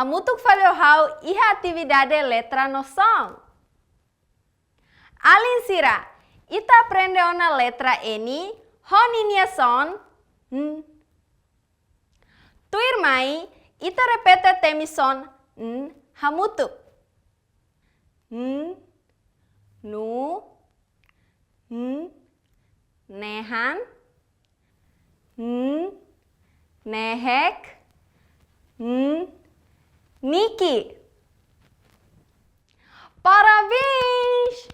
Hamutuk falou how iha atividade letra no som. Alin sira, ita aprende una letra N, honinia son n. Tu irmãe, ita repete temi son n, hamutuk. N, nu, n, nehan, n, nehek, n, Niki. Parabéns!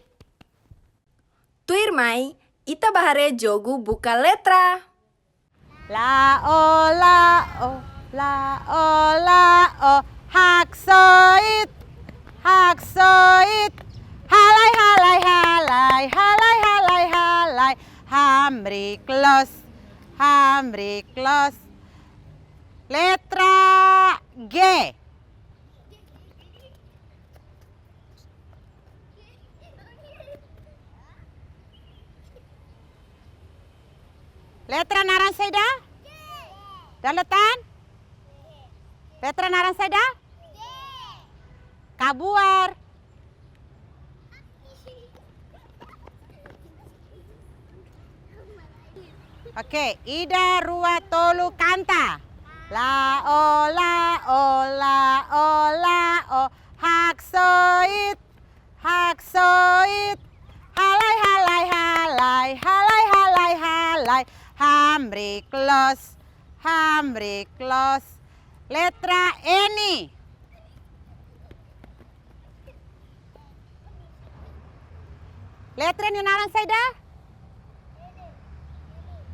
Tu irmãe, ita bahare jogo buka letra. La o, la o, haksoit, haksoit, halai, halai, halai, halai, halai, halai, hamri klos, letra G. Letra naranseda? Daletan? Letra naranseda? Kabuar. Oke, ida rua tolu kanta. La o, la o, la o, la o, haksoit, haksoit, halai, halai, halai, halai, halai, halai, hamri klos, letra N. Letra ni naran saida?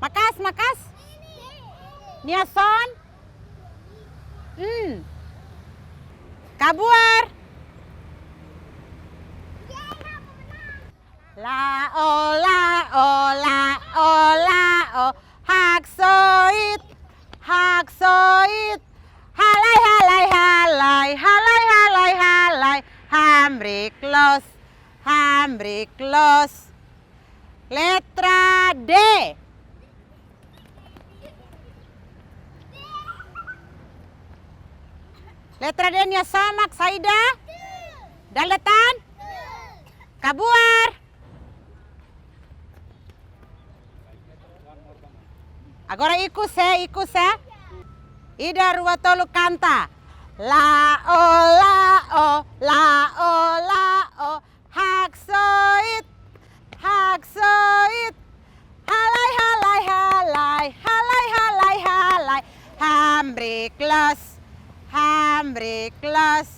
Makas. Nia son? Kabuar. La o, la o, la o, la o, haksoit, haksoit, halai, halai, halai, halai, halai, halai, hamri klos, letra D. Letra D nya samak saida? Daletan? Kabuar. Agora iku se. Ida rua tolu kanta. La o, la o, la o, la o, haksoit, haksoit, halai, halai, halai, halai, halai, halai, hamri klos,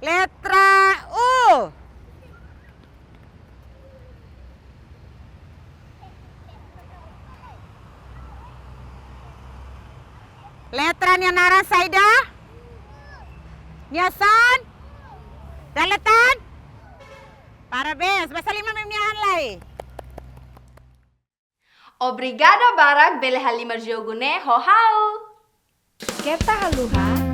letra U. Letra nya naran saida? Nya son? Daletan? Parabéns, basta 5 mimihan lai. Obrigada barak bele halima jogo ne ho hau. Keta haluha